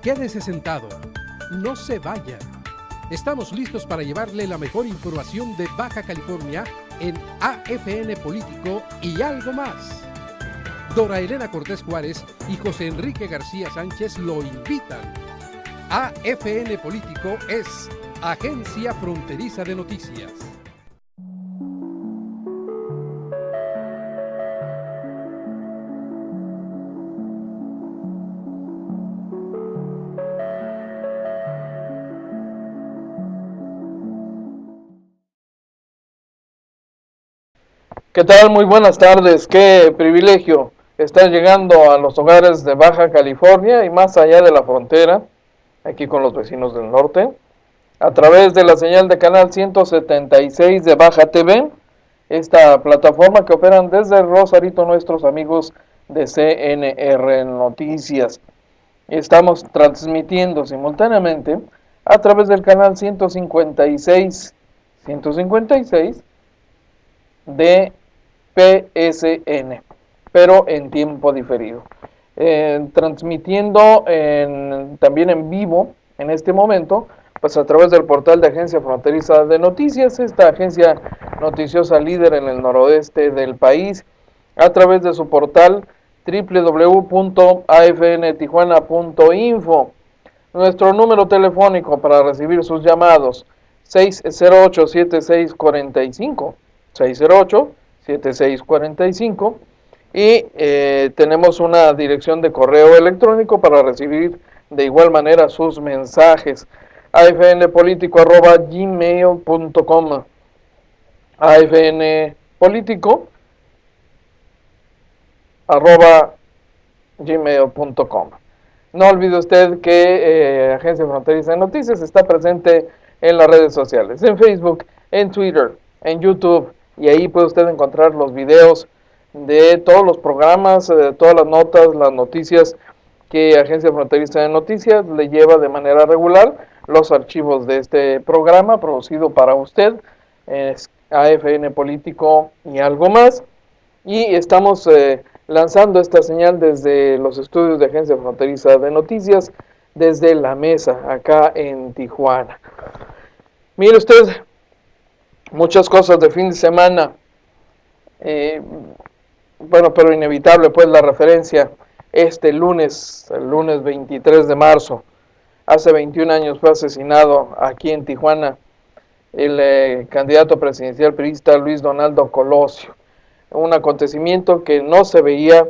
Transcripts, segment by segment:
Quédese sentado, no se vaya. Estamos listos para llevarle la mejor información de Baja California en AFN Político y algo más. Dora Elena Cortés Juárez y José Enrique García Sánchez lo invitan. AFN Político es Agencia Fronteriza de Noticias. ¿Qué tal? Muy buenas tardes. Qué privilegio estar llegando a los hogares de Baja California y más allá de la frontera, aquí con los vecinos del norte, a través de la señal de canal 176 de Baja TV, esta plataforma que operan desde Rosarito nuestros amigos de CNR Noticias. Estamos transmitiendo simultáneamente a través del canal 156 de PSN, pero en tiempo diferido. Transmitiendo también en vivo en este momento, pues a través del portal de Agencia Fronteriza de Noticias, esta agencia noticiosa líder en el noroeste del país, a través de su portal www.afntijuana.info. Nuestro número telefónico para recibir sus llamados 608-7645, 608-7645, y tenemos una dirección de correo electrónico para recibir de igual manera sus mensajes, afnpolitico@gmail.com, afnpolitico@gmail.com. No olvide usted que Agencia Fronteriza de Noticias está presente en las redes sociales, en Facebook, en Twitter, en YouTube, y ahí puede usted encontrar los videos de todos los programas, todas las notas, las noticias que Agencia Fronteriza de Noticias le lleva de manera regular, los archivos de este programa producido para usted, AFN Político y algo más, y estamos lanzando esta señal desde los estudios de Agencia Fronteriza de Noticias, desde la mesa, acá en Tijuana. Mire usted, muchas cosas de fin de semana, bueno, pero inevitable pues la referencia, el lunes 23 de marzo, hace 21 años fue asesinado aquí en Tijuana el candidato presidencial priista Luis Donaldo Colosio. Un acontecimiento que no se veía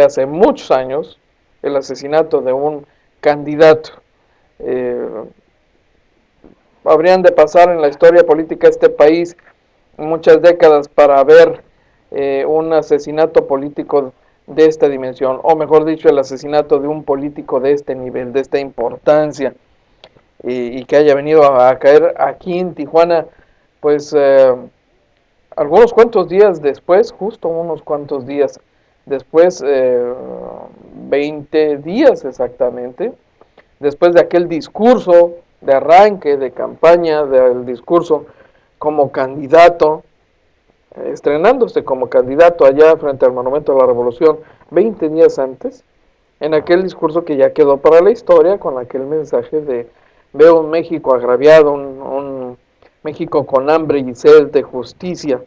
hace muchos años, el asesinato de un candidato. Habrían de pasar en la historia política de este país muchas décadas para ver un asesinato político de esta dimensión, o mejor dicho, el asesinato de un político de este nivel, de esta importancia, y que haya venido a caer aquí en Tijuana, pues algunos cuantos días después, justo unos cuantos días después, 20 días exactamente, después de aquel discurso de arranque de campaña, del discurso como candidato, estrenándose como candidato allá frente al Monumento a la Revolución, 20 días antes, en aquel discurso que ya quedó para la historia, con aquel mensaje de veo un México agraviado, un México con hambre y sed de justicia,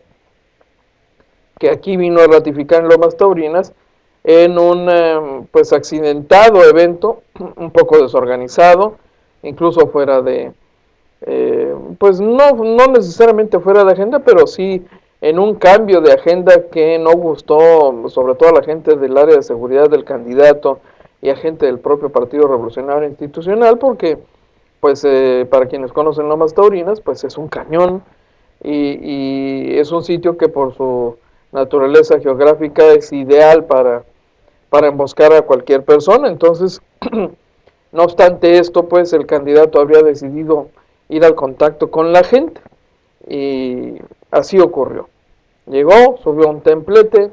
que aquí vino a ratificar en Lomas Taurinas, en un pues accidentado evento, un poco desorganizado, incluso fuera de, pues no necesariamente fuera de agenda, pero sí en un cambio de agenda que no gustó, sobre todo a la gente del área de seguridad del candidato y a gente del propio Partido Revolucionario Institucional, porque pues para quienes conocen Lomas Taurinas, pues es un cañón y es un sitio que por su naturaleza geográfica es ideal para emboscar a cualquier persona. Entonces, no obstante esto, pues el candidato había decidido ir al contacto con la gente y así ocurrió. Llegó, subió un templete,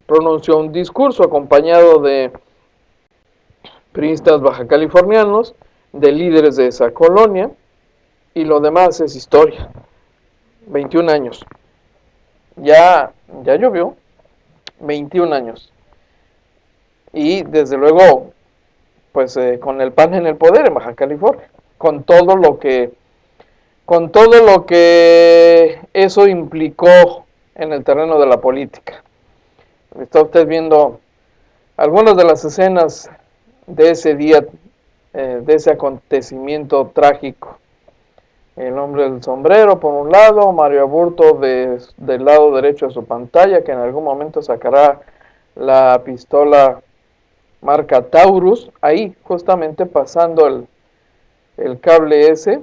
pronunció un discurso acompañado de priistas bajacalifornianos, de líderes de esa colonia, y lo demás es historia. 21 años. Ya llovió. 21 años. y desde luego pues con el PAN en el poder en Baja California, con todo lo que eso implicó en el terreno de la política. Está usted viendo algunas de las escenas de ese día, de ese acontecimiento trágico. El hombre del sombrero por un lado, Mario Aburto del lado derecho de su pantalla, que en algún momento sacará la pistola marca Taurus, ahí justamente pasando el cable ese.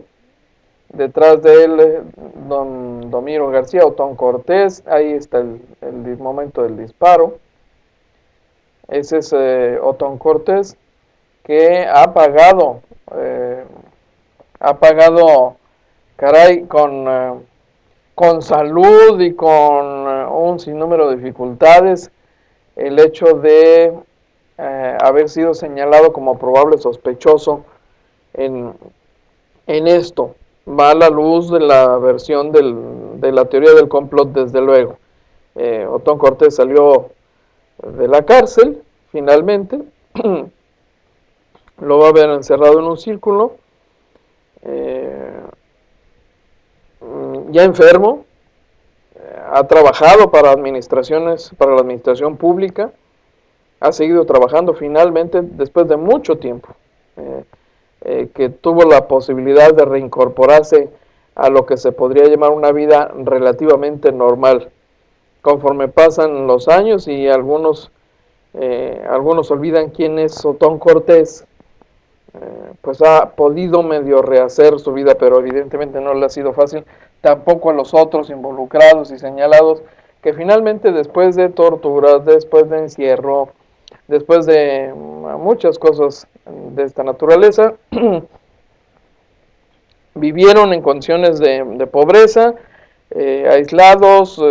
Detrás de él, don Domiro García, Otón Cortés, ahí está el momento del disparo. Ese es Otón Cortés, que ha pagado, caray, con salud y con un sinnúmero de dificultades, el hecho de haber sido señalado como probable sospechoso en esto. Va a la luz de la versión de la teoría del complot, desde luego. Otón Cortés salió de la cárcel, finalmente, lo va a ver encerrado en un círculo, ya enfermo, ha trabajado para la administración pública, ha seguido trabajando finalmente después de mucho tiempo, que tuvo la posibilidad de reincorporarse a lo que se podría llamar una vida relativamente normal. Conforme pasan los años y algunos olvidan quién es Otón Cortés, pues ha podido medio rehacer su vida, pero evidentemente no le ha sido fácil, tampoco a los otros involucrados y señalados, que finalmente después de torturas, después de encierro, después de muchas cosas de esta naturaleza, vivieron en condiciones de pobreza, aislados,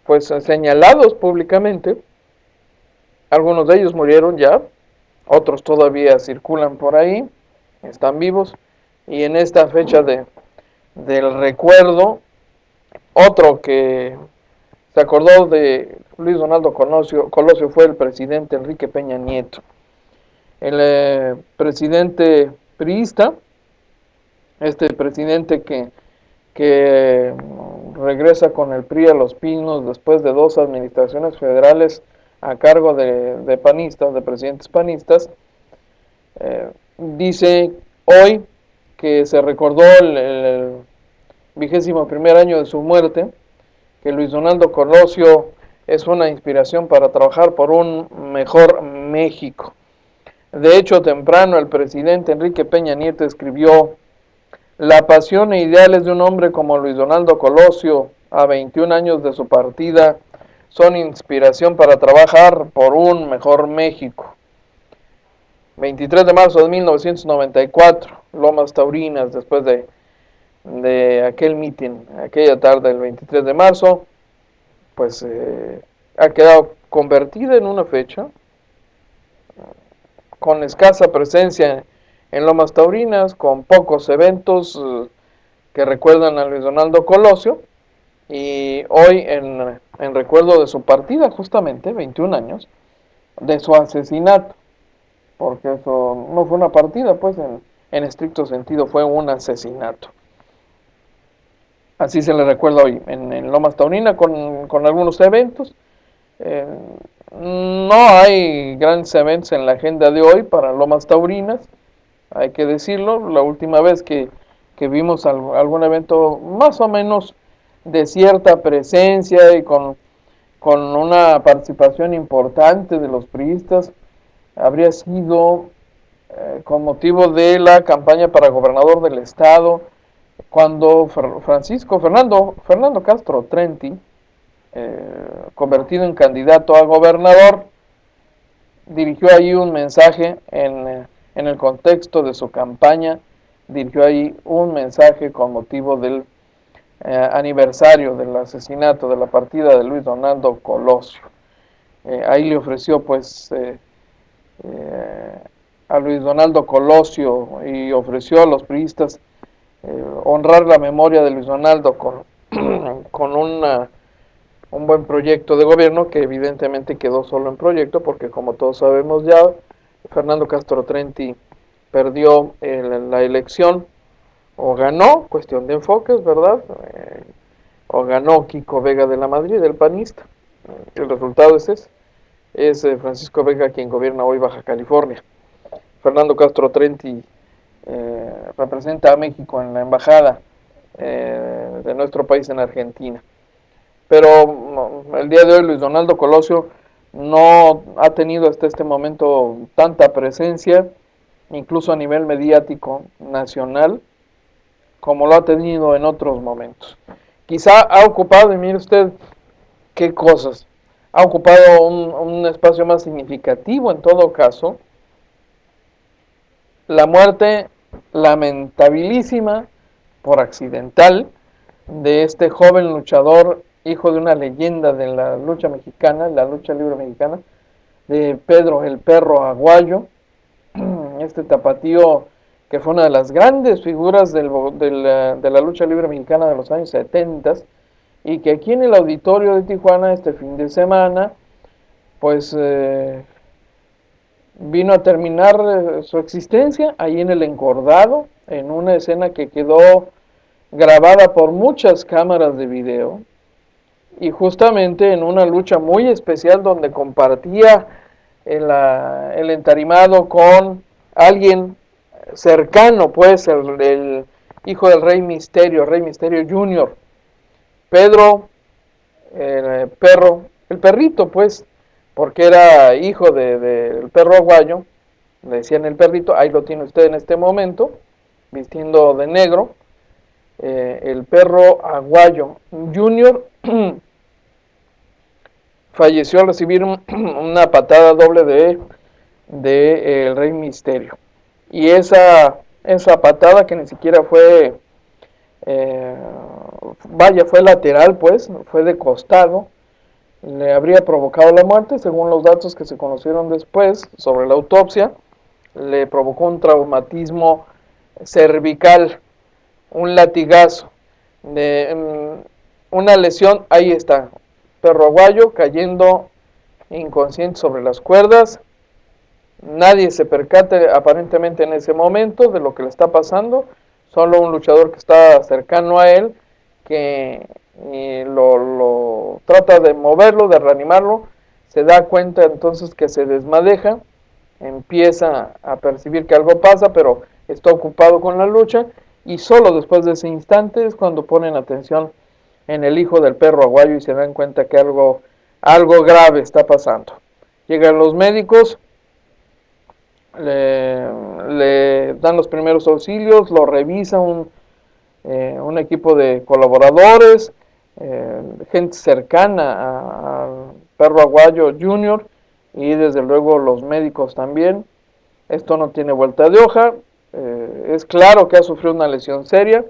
pues señalados públicamente. Algunos de ellos murieron ya, otros todavía circulan por ahí, están vivos, y en esta fecha del recuerdo, otro que se acordó de Luis Donaldo Colosio fue el presidente Enrique Peña Nieto. El presidente priista, este presidente que regresa con el PRI a Los Pinos después de 2 administraciones federales a cargo de panistas, de presidentes panistas, dice hoy que se recordó el 21º año de su muerte, que Luis Donaldo Colosio es una inspiración para trabajar por un mejor México. De hecho, temprano el presidente Enrique Peña Nieto escribió: la pasión e ideales de un hombre como Luis Donaldo Colosio, a 21 años de su partida, son inspiración para trabajar por un mejor México. 23 de marzo de 1994, Lomas Taurinas, después de aquel mitin, aquella tarde del 23 de marzo, pues ha quedado convertida en una fecha con escasa presencia en Lomas Taurinas, con pocos eventos que recuerdan a Luis Donaldo Colosio, y hoy en recuerdo de su partida, justamente 21 años, de su asesinato, porque eso no fue una partida, pues en estricto sentido fue un asesinato. Así se le recuerda hoy en Lomas Taurina con algunos eventos. No hay grandes eventos en la agenda de hoy para Lomas Taurinas, hay que decirlo. La última vez que vimos algún evento más o menos de cierta presencia y con una participación importante de los priistas habría sido con motivo de la campaña para gobernador del estado, cuando Fernando Castro Trenti, convertido en candidato a gobernador, dirigió ahí un mensaje en el contexto de su campaña, dirigió ahí un mensaje con motivo del aniversario del asesinato, de la partida de Luis Donaldo Colosio. Ahí le ofreció pues a Luis Donaldo Colosio y ofreció a los priistas honrar la memoria de Luis Donaldo con un buen proyecto de gobierno que evidentemente quedó solo en proyecto porque como todos sabemos ya, Fernando Castro Trenti perdió la elección o ganó, cuestión de enfoques, ¿verdad? O ganó Kiko Vega de la Madrid, el panista. El resultado es ese. Es Francisco Vega quien gobierna hoy Baja California. Fernando Castro Trenti representa a México en la embajada de nuestro país en Argentina. Pero el día de hoy Luis Donaldo Colosio no ha tenido hasta este momento tanta presencia, incluso a nivel mediático nacional, como lo ha tenido en otros momentos. Quizá ha ocupado, y mire usted qué cosas, ha ocupado un espacio más significativo en todo caso, la muerte lamentabilísima por accidental de este joven luchador, hijo de una leyenda de la lucha mexicana, la lucha libre mexicana, de Pedro el Perro Aguayo, este tapatío que fue una de las grandes figuras de la lucha libre mexicana de los años 70 y que aquí en el auditorio de Tijuana este fin de semana, pues vino a terminar su existencia ahí en el Encordado, en una escena que quedó grabada por muchas cámaras de video y justamente en una lucha muy especial donde compartía el entarimado con alguien cercano, pues el hijo del Rey Misterio Junior, Pedro, el perrito, pues, porque era hijo del perro aguayo, le decían el perrito, ahí lo tiene usted en este momento, vistiendo de negro, el perro Aguayo Junior falleció al recibir una patada doble de el Rey Misterio. Y esa patada que ni siquiera fue, fue lateral, pues, fue de costado, le habría provocado la muerte, según los datos que se conocieron después sobre la autopsia, le provocó un traumatismo cervical, un latigazo, una lesión, ahí está, perro aguayo cayendo inconsciente sobre las cuerdas, nadie se percata aparentemente en ese momento de lo que le está pasando, solo un luchador que está cercano a él, que lo trata de moverlo, de reanimarlo, se da cuenta entonces que se desmadeja, empieza a percibir que algo pasa, pero está ocupado con la lucha, y solo después de ese instante es cuando ponen atención en el hijo del perro aguayo y se dan cuenta que algo grave está pasando. Llegan los médicos, le dan los primeros auxilios, lo revisa un equipo de colaboradores, gente cercana al perro aguayo Junior y desde luego los médicos también. Esto no tiene vuelta de hoja, es claro que ha sufrido una lesión seria.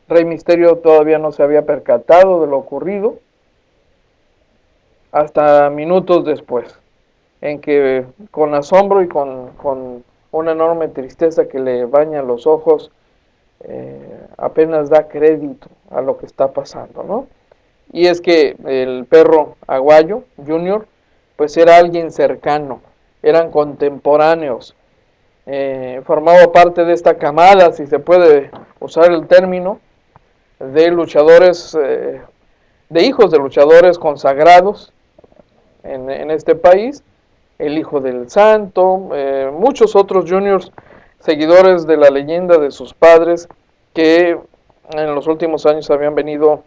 Rey Misterio todavía no se había percatado de lo ocurrido hasta minutos después, en que con asombro y con una enorme tristeza que le baña los ojos, apenas da crédito a lo que está pasando, ¿no? Y es que el perro Aguayo Junior, pues era alguien cercano, eran contemporáneos, formaba parte de esta camada, si se puede usar el término, de luchadores, de hijos de luchadores consagrados en este país, el hijo del santo, muchos otros juniors seguidores de la leyenda de sus padres que en los últimos años habían venido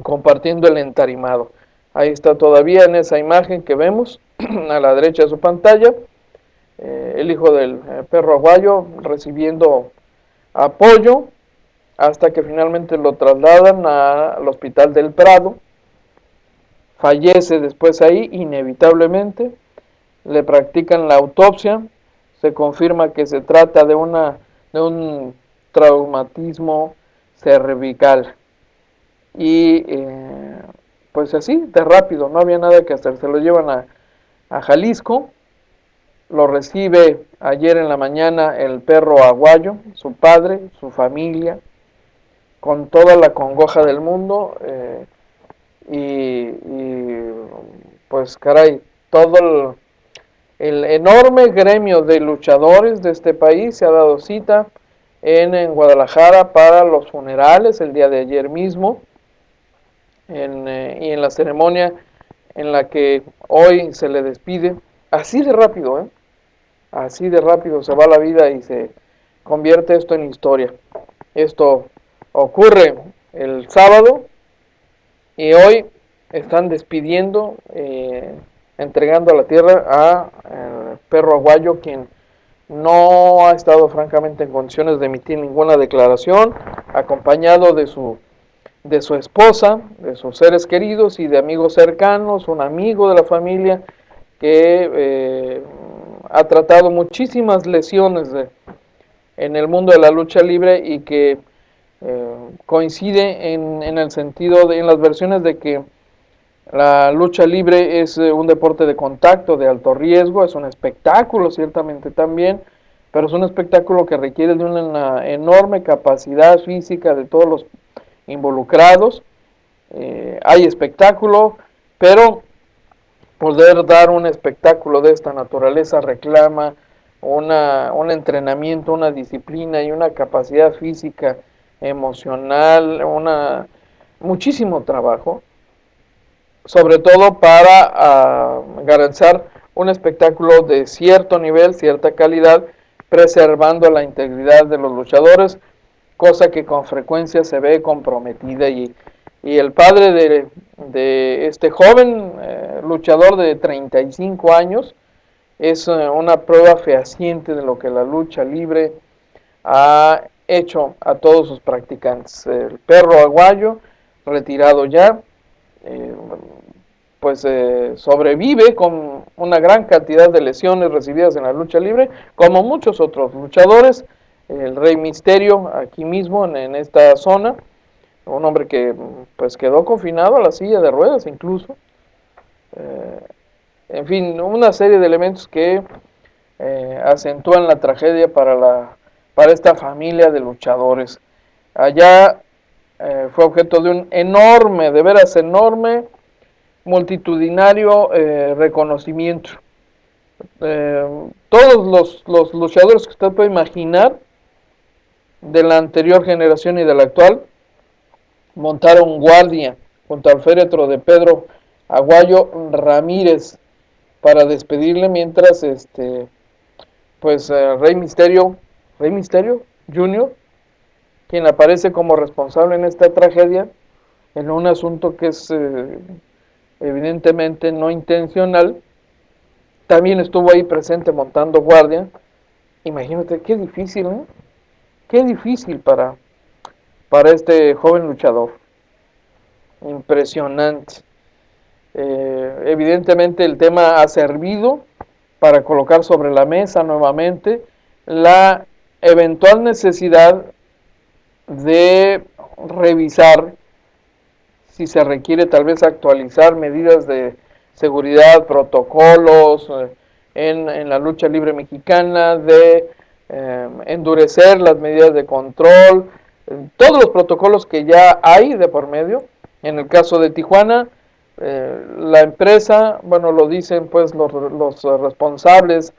compartiendo el entarimado. Ahí está todavía en esa imagen que vemos a la derecha de su pantalla, el hijo del perro aguayo recibiendo apoyo hasta que finalmente lo trasladan al hospital del Prado, fallece después ahí inevitablemente, le practican la autopsia, se confirma que se trata de un traumatismo cervical y pues así de rápido, no había nada que hacer, se lo llevan a Jalisco, lo recibe ayer en la mañana el perro aguayo, su padre, su familia, con toda la congoja del mundo, pues caray, todo el enorme gremio de luchadores de este país se ha dado cita en Guadalajara para los funerales el día de ayer mismo, y en la ceremonia en la que hoy se le despide, así de rápido, así de rápido se va la vida y se convierte esto en historia. Esto ocurre el sábado y hoy están despidiendo, entregando a la tierra a Perro Aguayo, quien no ha estado francamente en condiciones de emitir ninguna declaración, acompañado de su esposa, de sus seres queridos y de amigos cercanos, un amigo de la familia que ha tratado muchísimas lesiones en el mundo de la lucha libre y que coincide en el sentido en las versiones de que la lucha libre es un deporte de contacto, de alto riesgo, es un espectáculo ciertamente también, pero es un espectáculo que requiere de una enorme capacidad física de todos los involucrados. Hay espectáculo, pero poder dar un espectáculo de esta naturaleza reclama un entrenamiento, una disciplina y una capacidad física, emocional, muchísimo trabajo, sobre todo para garantizar un espectáculo de cierto nivel, cierta calidad, preservando la integridad de los luchadores, cosa que con frecuencia se ve comprometida, y el padre de este joven luchador de 35 años es una prueba fehaciente de lo que la lucha libre ha hecho a todos sus practicantes. El Perro Aguayo, retirado ya, pues sobrevive con una gran cantidad de lesiones recibidas en la lucha libre, como muchos otros luchadores. El Rey Misterio, aquí mismo en esta zona, un hombre que pues quedó confinado a la silla de ruedas incluso. En fin, una serie de elementos que acentúan la tragedia para esta familia de luchadores. Allá fue objeto de un enorme, de veras enorme, multitudinario reconocimiento. Todos los luchadores que usted puede imaginar, de la anterior generación y de la actual, montaron guardia junto al féretro de Pedro Aguayo Ramírez para despedirle, mientras Rey Misterio Jr., quien aparece como responsable en esta tragedia, en un asunto que es evidentemente no intencional, también estuvo ahí presente montando guardia. Imagínate, qué difícil, ¿no? Qué difícil para este joven luchador. Impresionante. Evidentemente el tema ha servido para colocar sobre la mesa nuevamente la eventual necesidad de revisar si se requiere tal vez actualizar medidas de seguridad, protocolos en la lucha libre mexicana, de endurecer las medidas de control, todos los protocolos que ya hay de por medio. En el caso de Tijuana, la empresa, bueno, lo dicen pues los responsables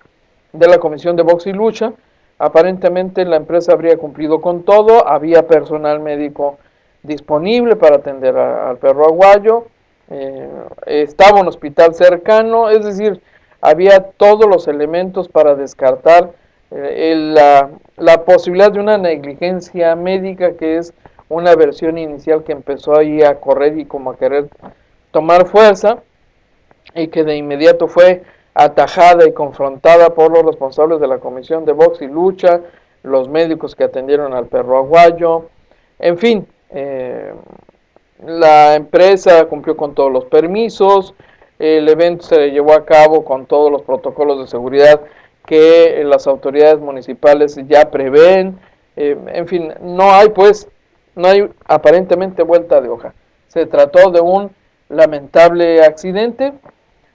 de la Comisión de Box y Lucha, aparentemente la empresa habría cumplido con todo, había personal médico disponible para atender al Perro Aguayo, estaba un hospital cercano, es decir, había todos los elementos para descartar la posibilidad de una negligencia médica, que es una versión inicial que empezó ahí a correr y como a querer tomar fuerza, y que de inmediato fue atajada y confrontada por los responsables de la Comisión de Box y Lucha, los médicos que atendieron al Perro Aguayo, en fin. La empresa cumplió con todos los permisos, el evento se llevó a cabo con todos los protocolos de seguridad que las autoridades municipales ya prevén. En fin, no hay aparentemente vuelta de hoja. Se trató de un lamentable accidente,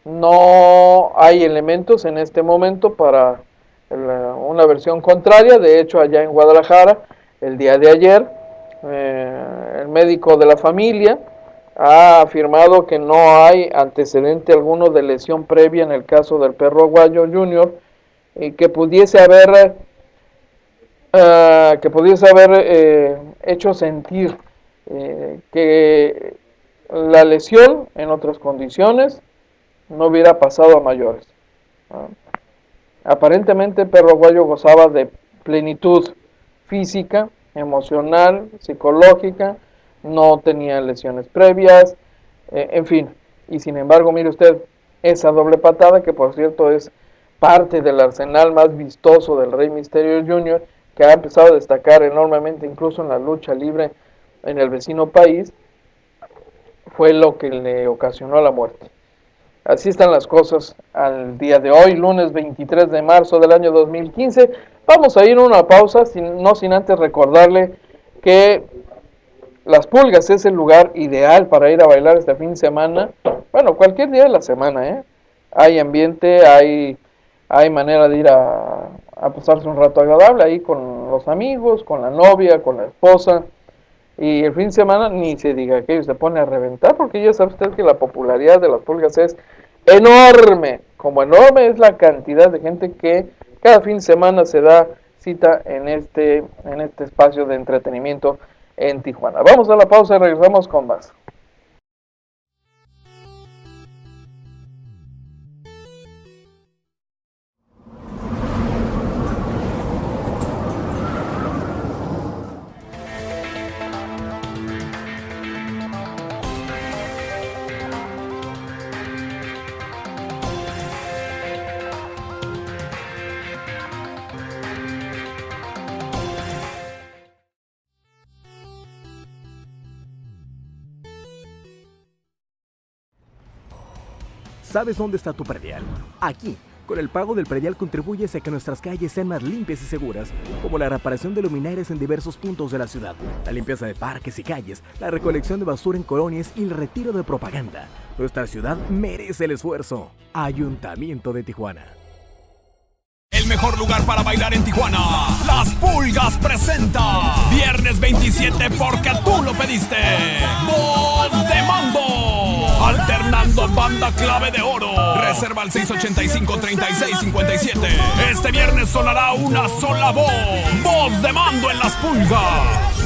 no hay elementos en este momento para una versión contraria. De hecho, allá en Guadalajara, el día de ayer, el médico de la familia ha afirmado que no hay antecedente alguno de lesión previa en el caso del perro Aguayo Jr. y que pudiese haber hecho sentir que la lesión en otras condiciones no hubiera pasado a mayores. Aparentemente Perro Aguayo gozaba de plenitud física, emocional, psicológica, no tenía lesiones previas, en fin. Y sin embargo, mire usted, esa doble patada, que por cierto es parte del arsenal más vistoso del Rey Misterio Jr., que ha empezado a destacar enormemente incluso en la lucha libre en el vecino país, fue lo que le ocasionó la muerte. Así están las cosas al día de hoy, lunes 23 de marzo del año 2015. Vamos a ir a una pausa, no sin antes recordarle que Las Pulgas es el lugar ideal para ir a bailar este fin de semana. Bueno, cualquier día de la semana, ¿eh? Hay ambiente, hay manera de ir a pasarse un rato agradable ahí con los amigos, con la novia, con la esposa. Y el fin de semana ni se diga que se pone a reventar, porque ya sabe usted que la popularidad de Las Pulgas es enorme. Como enorme es la cantidad de gente que cada fin de semana se da cita en este espacio de entretenimiento en Tijuana. Vamos a la pausa y regresamos con más. ¿Sabes dónde está tu predial? Aquí. Con el pago del predial contribuyes a que nuestras calles sean más limpias y seguras, como la reparación de luminarias en diversos puntos de la ciudad, la limpieza de parques y calles, la recolección de basura en colonias y el retiro de propaganda. Nuestra ciudad merece el esfuerzo. Ayuntamiento de Tijuana. El mejor lugar para bailar en Tijuana. Las Pulgas presenta viernes 27 porque tú lo pediste. Voz de Mando. Alternando banda clave de oro. Reserva al 685-3657. Este viernes sonará una sola voz. Voz de Mando en Las Pulgas.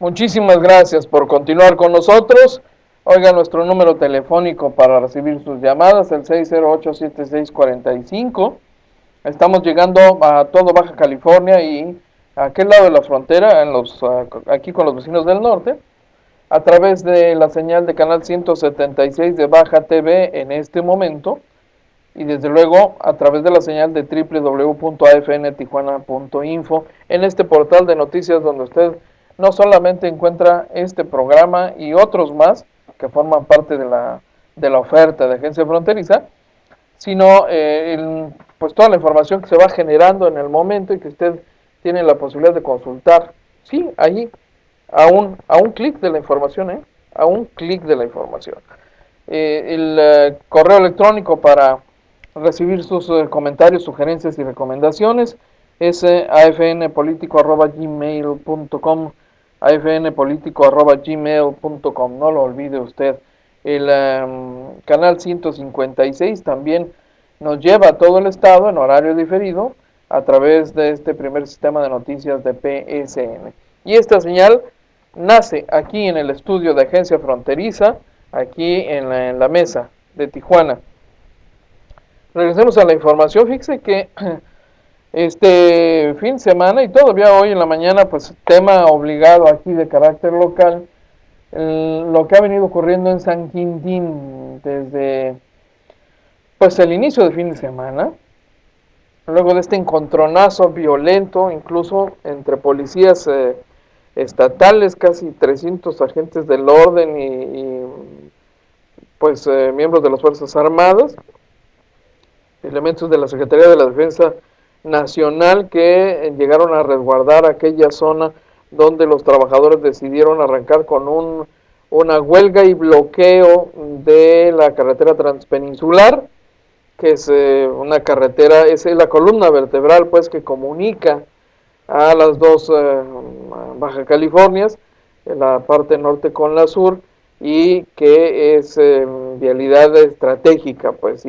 Muchísimas gracias por continuar con nosotros. Oiga, nuestro número telefónico para recibir sus llamadas, el 608-7645. Estamos llegando a todo Baja California y a aquel lado de la frontera, aquí con los vecinos del norte, a través de la señal de canal 176 de Baja TV en este momento, y desde luego a través de la señal de www.afntijuana.info en este portal de noticias donde usted no solamente encuentra este programa y otros más que forman parte de la oferta de Agencia Fronteriza, sino pues toda la información que se va generando en el momento y que usted tiene la posibilidad de consultar, sí, allí, a un clic de la información, a un clic de la información. El correo electrónico para recibir sus comentarios, sugerencias y recomendaciones es afnpolitico@gmail.com, afnpolitico@gmail.com. No lo olvide usted. El canal 156 también nos lleva a todo el estado en horario diferido a través de este primer sistema de noticias de PSN. Y esta señal nace aquí en el estudio de Agencia Fronteriza, aquí en la mesa de Tijuana. Regresemos a la información. Fíjese que este fin de semana y todavía hoy en la mañana, pues tema obligado aquí de carácter local, lo que ha venido ocurriendo en San Quintín desde pues el inicio del fin de semana, luego de este encontronazo violento, incluso entre policías estatales, casi 300 agentes del orden y pues miembros de las Fuerzas Armadas, elementos de la Secretaría de la Defensa Nacional que llegaron a resguardar aquella zona donde los trabajadores decidieron arrancar con una huelga y bloqueo de la carretera transpeninsular, que es una carretera, es la columna vertebral pues que comunica a las dos Baja Californias, la parte norte con la sur, y que es vialidad estratégica, pues,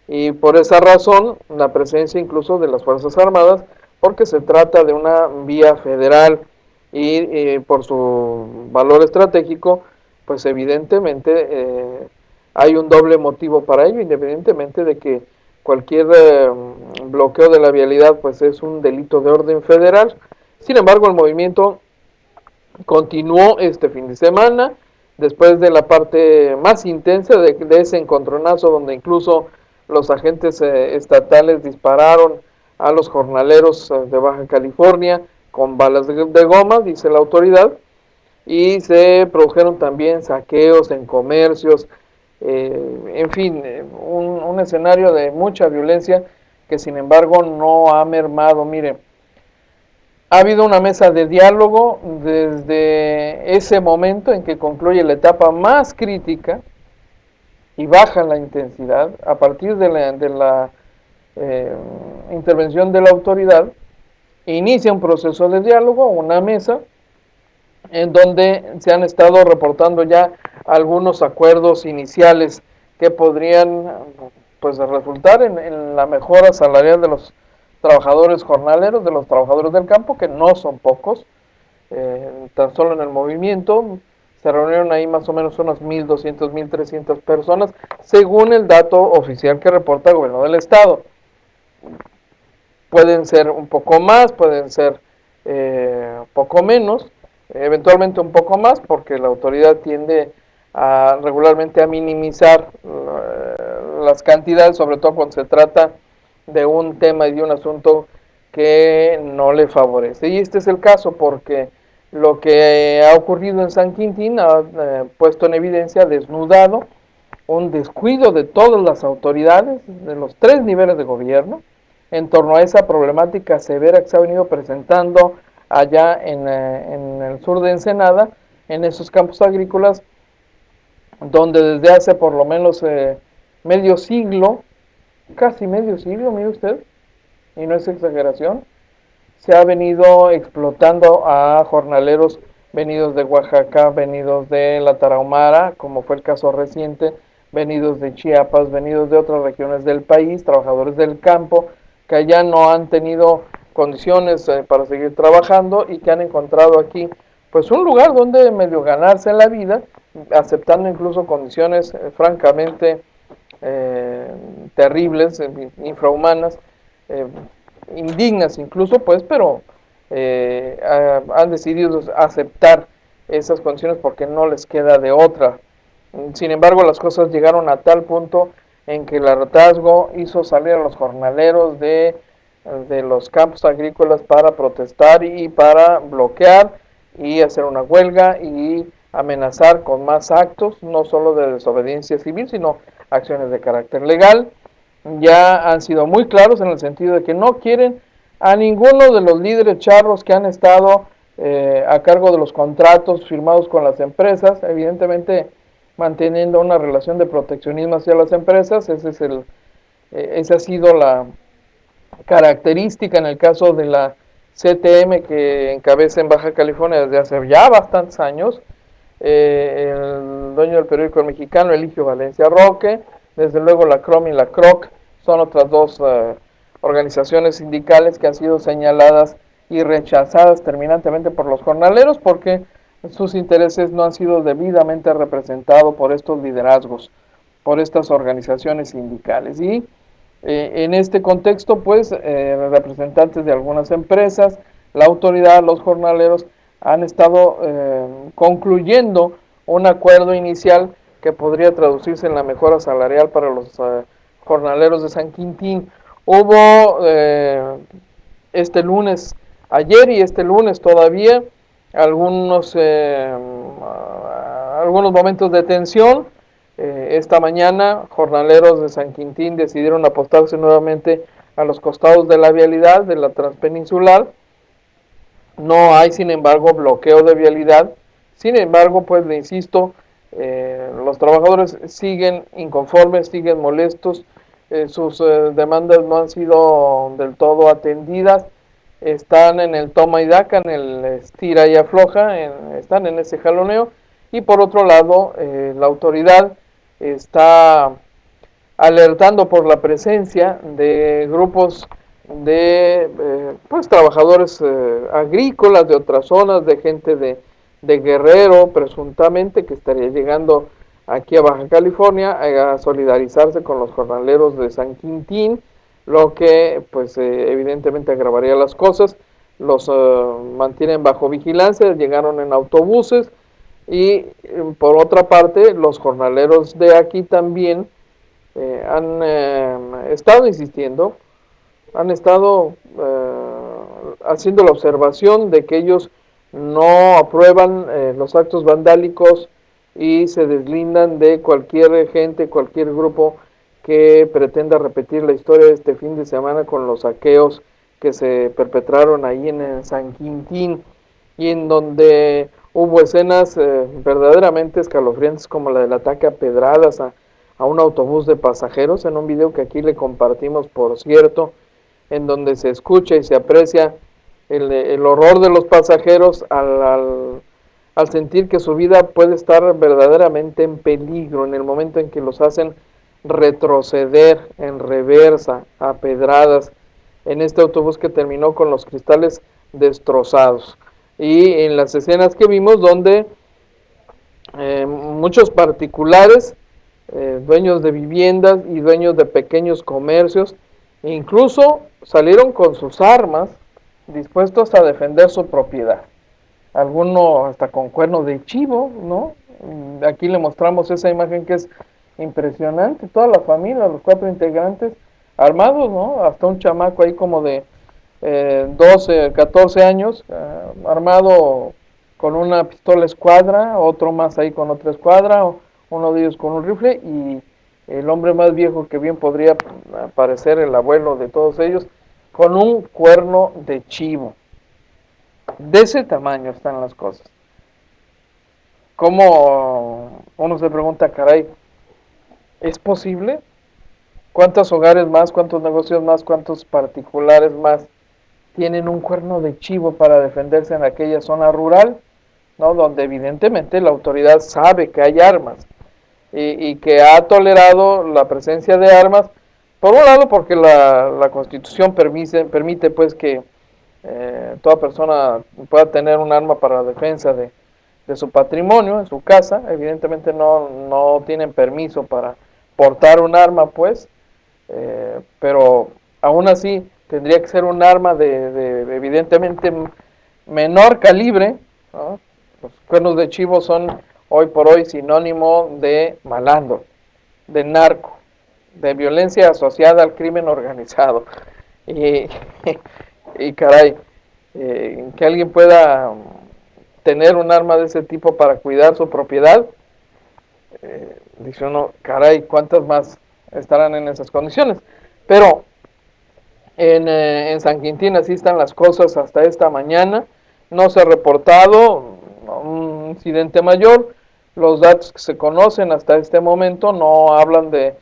y por esa razón la presencia incluso de las Fuerzas Armadas, porque se trata de una vía federal y por su valor estratégico, pues evidentemente hay un doble motivo para ello, independientemente de que cualquier bloqueo de la vialidad pues es un delito de orden federal. Sin embargo, el movimiento continuó este fin de semana, después de la parte más intensa de ese encontronazo, donde incluso los agentes estatales dispararon a los jornaleros de Baja California con balas de goma, dice la autoridad, y se produjeron también saqueos en comercios, en fin, un escenario de mucha violencia que sin embargo no ha mermado. Mire, ha habido una mesa de diálogo desde ese momento en que concluye la etapa más crítica y baja la intensidad a partir de la intervención de la autoridad. Inicia un proceso de diálogo, una mesa, en donde se han estado reportando ya algunos acuerdos iniciales que podrían pues resultar en la mejora salarial de los trabajadores jornaleros, de los trabajadores del campo, que no son pocos. Tan solo en el movimiento se reunieron ahí más o menos unas 1.200, 1.300 personas, según el dato oficial que reporta el gobierno del estado. Pueden ser un poco más, pueden ser poco menos, eventualmente un poco más, porque la autoridad tiende regularmente a minimizar las cantidades, sobre todo cuando se trata de un tema y de un asunto que no le favorece. Y este es el caso porque lo que ha ocurrido en San Quintín ha puesto en evidencia, desnudado, un descuido de todas las autoridades, de los 3 niveles de gobierno, en torno a esa problemática severa que se ha venido presentando allá en el sur de Ensenada, en esos campos agrícolas, donde desde hace por lo menos medio siglo, casi medio siglo, mire usted, y no es exageración, se ha venido explotando a jornaleros venidos de Oaxaca, venidos de la Tarahumara, como fue el caso reciente, venidos de Chiapas, venidos de otras regiones del país, trabajadores del campo, que allá no han tenido condiciones para seguir trabajando y que han encontrado aquí pues un lugar donde medio ganarse la vida, aceptando incluso condiciones francamente terribles, infrahumanas, indignas incluso, pues, pero han decidido aceptar esas condiciones porque no les queda de otra. Sin embargo, las cosas llegaron a tal punto en que el hartazgo hizo salir a los jornaleros de los campos agrícolas para protestar y para bloquear y hacer una huelga y amenazar con más actos, no solo de desobediencia civil, sino acciones de carácter legal. Ya han sido muy claros en el sentido de que no quieren a ninguno de los líderes charros que han estado a cargo de los contratos firmados con las empresas, evidentemente manteniendo una relación de proteccionismo hacia las empresas. Esa ha sido la característica en el caso de la CTM que encabeza en Baja California desde hace ya bastantes años, el dueño del periódico El Mexicano, Eligio Valencia Roque, desde luego la CROM y la CROC, son otras dos organizaciones sindicales que han sido señaladas y rechazadas terminantemente por los jornaleros, porque sus intereses no han sido debidamente representados por estos liderazgos, por estas organizaciones sindicales. Y en este contexto, pues, representantes de algunas empresas, la autoridad, los jornaleros, han estado concluyendo un acuerdo inicial que podría traducirse en la mejora salarial para los jornaleros de San Quintín. Hubo este lunes, ayer y este lunes todavía, algunos momentos de tensión. Esta mañana, jornaleros de San Quintín decidieron apostarse nuevamente a los costados de la vialidad de la transpeninsular. No hay, sin embargo, bloqueo de vialidad. Sin embargo, pues le insisto, los trabajadores siguen inconformes, siguen molestos, sus demandas no han sido del todo atendidas, están en el toma y daca, en el estira y afloja, están en ese jaloneo. Y por otro lado, la autoridad está alertando por la presencia de grupos de pues trabajadores agrícolas de otras zonas, de gente de Guerrero, presuntamente, que estaría llegando aquí a Baja California a solidarizarse con los jornaleros de San Quintín, lo que pues evidentemente agravaría las cosas. Los mantienen bajo vigilancia, llegaron en autobuses. Y por otra parte, los jornaleros de aquí también han estado insistiendo, han estado haciendo la observación de que ellos no aprueban los actos vandálicos y se deslindan de cualquier gente, cualquier grupo que pretenda repetir la historia de este fin de semana con los saqueos que se perpetraron ahí en San Quintín, y en donde hubo escenas verdaderamente escalofriantes, como la del ataque a pedradas a un autobús de pasajeros, en un video que aquí le compartimos, por cierto, en donde se escucha y se aprecia el horror de los pasajeros al sentir que su vida puede estar verdaderamente en peligro en el momento en que los hacen retroceder en reversa a pedradas en este autobús que terminó con los cristales destrozados. Y en las escenas que vimos, donde muchos particulares, dueños de viviendas y dueños de pequeños comercios, incluso salieron con sus armas, dispuestos a defender su propiedad. Algunos hasta con cuernos de chivo, ¿no? Aquí le mostramos esa imagen que es impresionante. Toda la familia, los 4 integrantes, armados, ¿no? Hasta un chamaco ahí como de 12, 14 años, armado con una pistola escuadra, otro más ahí con otra escuadra, uno de ellos con un rifle, y el hombre más viejo, que bien podría parecer el abuelo de todos ellos, con un cuerno de chivo. De ese tamaño están las cosas. Como uno se pregunta, caray, ¿es posible? ¿Cuántos hogares más, cuántos negocios más, cuántos particulares más tienen un cuerno de chivo para defenderse en aquella zona rural, ¿no? Donde evidentemente la autoridad sabe que hay armas y que ha tolerado la presencia de armas, por un lado porque la Constitución permite pues que toda persona pueda tener un arma para la defensa de su patrimonio, en su casa. Evidentemente no tienen permiso para portar un arma, pues, pero aún así tendría que ser un arma de evidentemente menor calibre, ¿no? Los cuernos de chivo son hoy por hoy sinónimo de malandro, de narco, de violencia asociada al crimen organizado. Y caray, que alguien pueda tener un arma de ese tipo para cuidar su propiedad, dice uno, caray, ¿cuántas más estarán en esas condiciones? Pero en San Quintín así están las cosas hasta esta mañana. No se ha reportado un incidente mayor. Los datos que se conocen hasta este momento no hablan de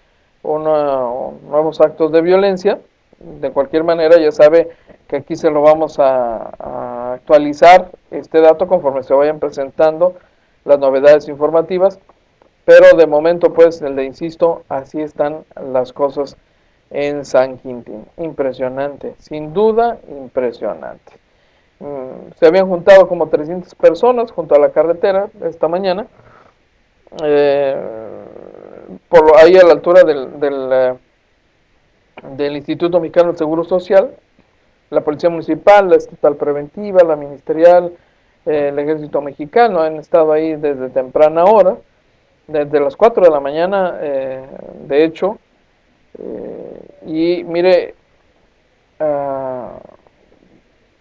nuevos actos de violencia. De cualquier manera, ya sabe que aquí se lo vamos a actualizar este dato conforme se vayan presentando las novedades informativas. Pero de momento, pues, le insisto, así están las cosas en San Quintín. Impresionante, sin duda impresionante. Se habían juntado como 300 personas junto a la carretera esta mañana, eh, ahí a la altura del Instituto Mexicano del Seguro Social. La Policía Municipal, la Estatal Preventiva, la Ministerial, el Ejército Mexicano han estado ahí desde temprana hora, desde las 4 de la mañana, de hecho, y mire,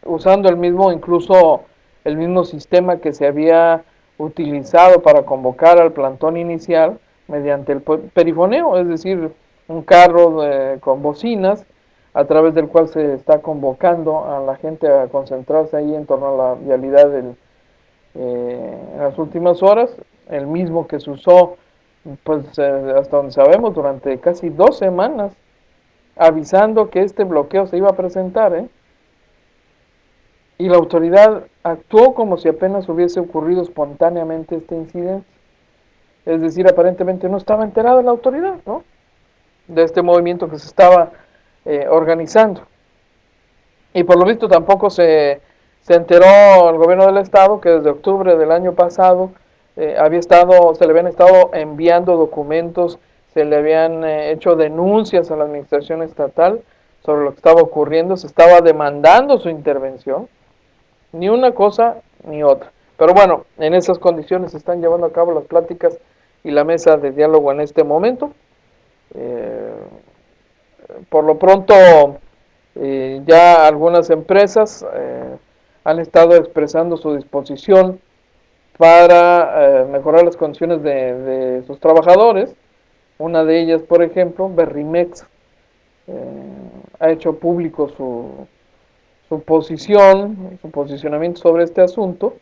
usando incluso el mismo sistema que se había utilizado para convocar al plantón inicial mediante el perifoneo, es decir, un carro con bocinas a través del cual se está convocando a la gente a concentrarse ahí en torno a la vialidad en las últimas horas, el mismo que se usó, pues hasta donde sabemos, durante casi 2 semanas, avisando que este bloqueo se iba a presentar, y la autoridad actuó como si apenas hubiese ocurrido espontáneamente este incidente. Es decir, aparentemente no estaba enterada la autoridad, ¿no?, de este movimiento que se estaba organizando. Y por lo visto tampoco se enteró el gobierno del estado que desde octubre del año pasado se le habían estado enviando documentos, se le habían hecho denuncias a la administración estatal sobre lo que estaba ocurriendo, se estaba demandando su intervención, ni una cosa ni otra. Pero bueno, en esas condiciones se están llevando a cabo las pláticas y la mesa de diálogo en este momento. Por lo pronto, ya algunas empresas han estado expresando su disposición para mejorar las condiciones de sus trabajadores. Una de ellas, por ejemplo, Berrimex, ha hecho público su posicionamiento sobre este asunto,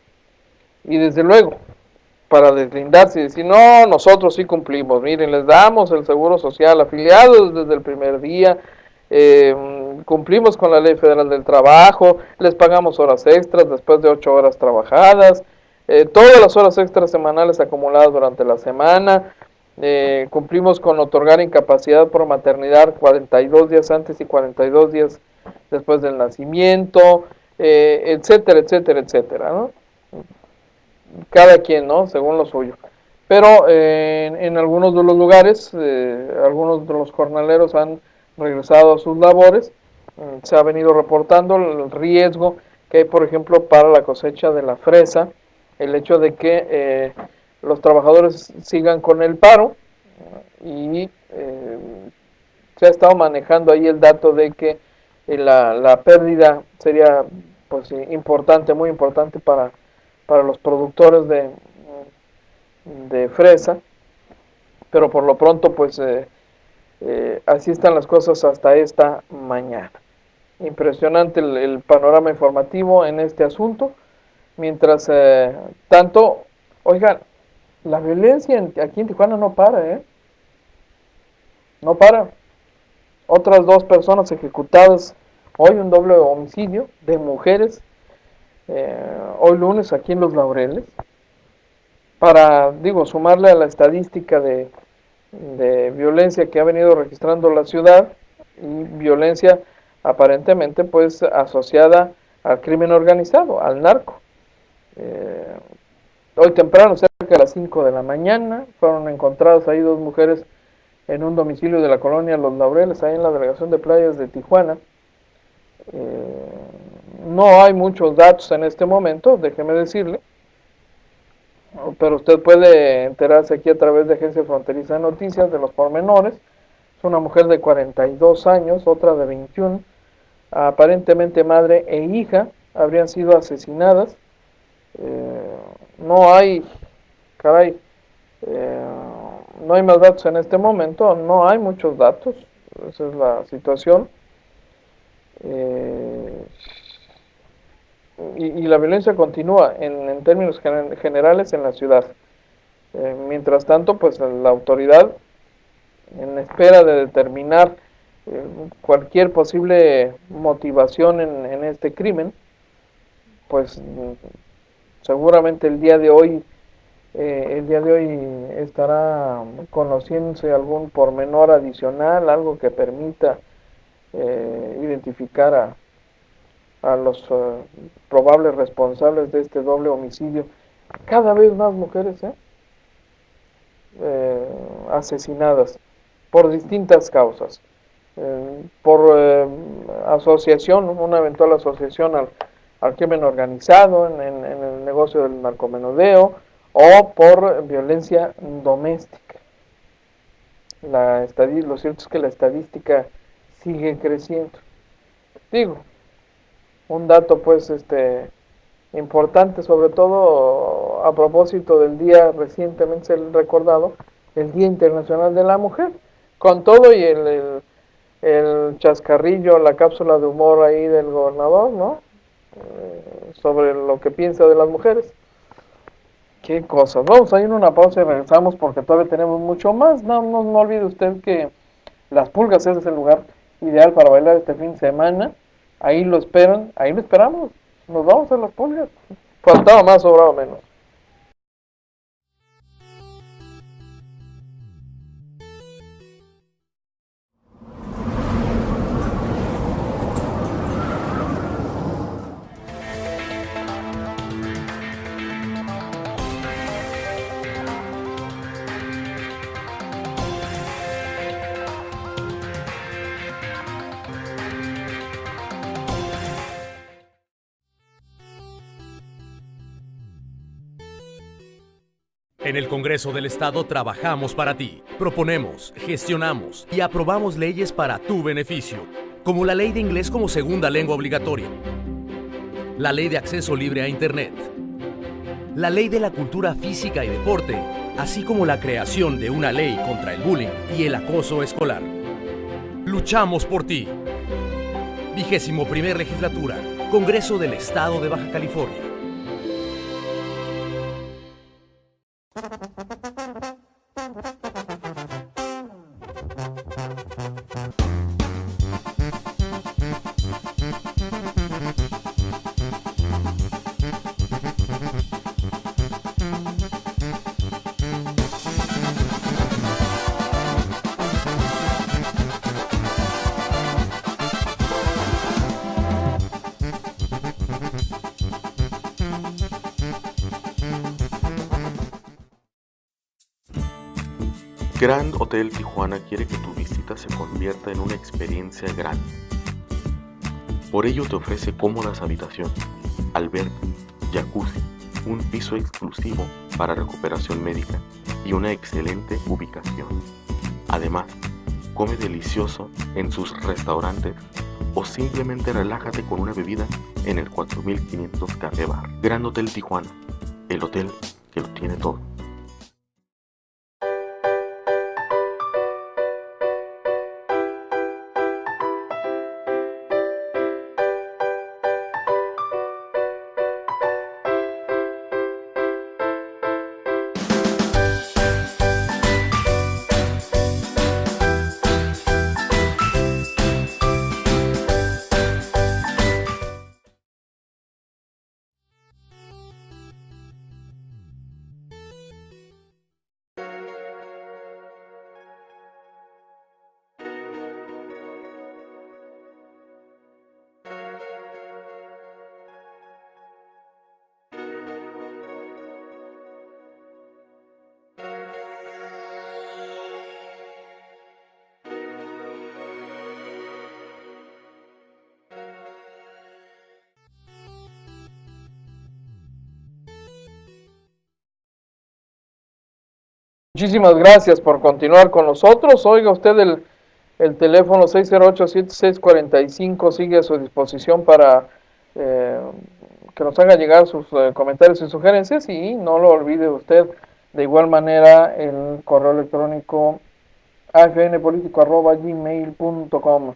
y desde luego, para deslindarse y decir, no, nosotros sí cumplimos, miren, les damos el seguro social afiliados desde el primer día, cumplimos con la Ley Federal del Trabajo, les pagamos horas extras después de 8 horas trabajadas, todas las horas extras semanales acumuladas durante la semana, cumplimos con otorgar incapacidad por maternidad 42 días antes y 42 días después del nacimiento, etcétera, etcétera, etcétera, ¿no? Cada quien, ¿no?, según lo suyo. Pero en algunos de los lugares, algunos de los jornaleros han regresado a sus labores. Se ha venido reportando el riesgo que hay, por ejemplo, para la cosecha de la fresa, el hecho de que los trabajadores sigan con el paro, y se ha estado manejando ahí el dato de que la pérdida sería, pues, importante, muy importante para los productores de fresa, pero por lo pronto, pues, así están las cosas hasta esta mañana. Impresionante el panorama informativo en este asunto. Mientras tanto, oigan, la violencia aquí en Tijuana no para, no para. Otras 2 personas ejecutadas hoy, un doble homicidio de mujeres, hoy lunes aquí en Los Laureles, para, sumarle a la estadística de violencia que ha venido registrando la ciudad, y violencia aparentemente, pues, asociada al crimen organizado, al narco. Hoy temprano, cerca de las 5 de la mañana, fueron encontradas ahí 2 mujeres en un domicilio de la colonia Los Laureles, ahí en la delegación de playas de Tijuana. No hay muchos datos en este momento, déjeme decirle, pero usted puede enterarse aquí a través de Agencia Fronteriza de Noticias de los pormenores. Es una mujer de 42 años, otra de 21, aparentemente madre e hija, habrían sido asesinadas. No hay, no hay más datos en este momento, no hay muchos datos, esa es la situación. Y la violencia continúa en términos generales en la ciudad. Mientras tanto, pues la autoridad, en espera de determinar cualquier posible motivación en este crimen, pues seguramente el día de hoy estará conociéndose algún pormenor adicional, algo que permita identificar a los probables responsables de este doble homicidio. Cada vez más mujeres asesinadas por distintas causas, por asociación, una eventual asociación al crimen organizado, en el negocio del narcomenudeo, o por violencia doméstica. Lo cierto es que la estadística sigue creciendo. Digo, un dato pues importante, sobre todo a propósito del día recientemente recordado, el Día Internacional de la Mujer, con todo y el chascarrillo, la cápsula de humor ahí del gobernador, ¿no? Sobre lo que piensa de las mujeres. Qué cosas. Vamos a ir a una pausa y regresamos porque todavía tenemos mucho más. No olvide usted que Las Pulgas es el lugar ideal para bailar este fin de semana. Ahí lo esperan, ahí lo esperamos. Nos vamos a Las Pulgas. Faltaba más, sobraba menos. En el Congreso del Estado trabajamos para ti, proponemos, gestionamos y aprobamos leyes para tu beneficio, como la Ley de Inglés como segunda lengua obligatoria, la Ley de Acceso Libre a Internet, la Ley de la Cultura Física y Deporte, así como la creación de una ley contra el bullying y el acoso escolar. Luchamos por ti. 21ª Legislatura, Congreso del Estado de Baja California. Grand Hotel Tijuana quiere que tu visita se convierta en una experiencia grande. Por ello te ofrece cómodas habitaciones, alberca, jacuzzi, un piso exclusivo para recuperación médica y una excelente ubicación. Además, come delicioso en sus restaurantes o simplemente relájate con una bebida en el 4500 Café Bar. Grand Hotel Tijuana, el hotel que lo tiene todo. Muchísimas gracias por continuar con nosotros. Oiga usted el teléfono 608-7645 sigue a su disposición para que nos haga llegar sus comentarios y sugerencias, y no lo olvide usted de igual manera el correo electrónico afnpolitico@gmail.com,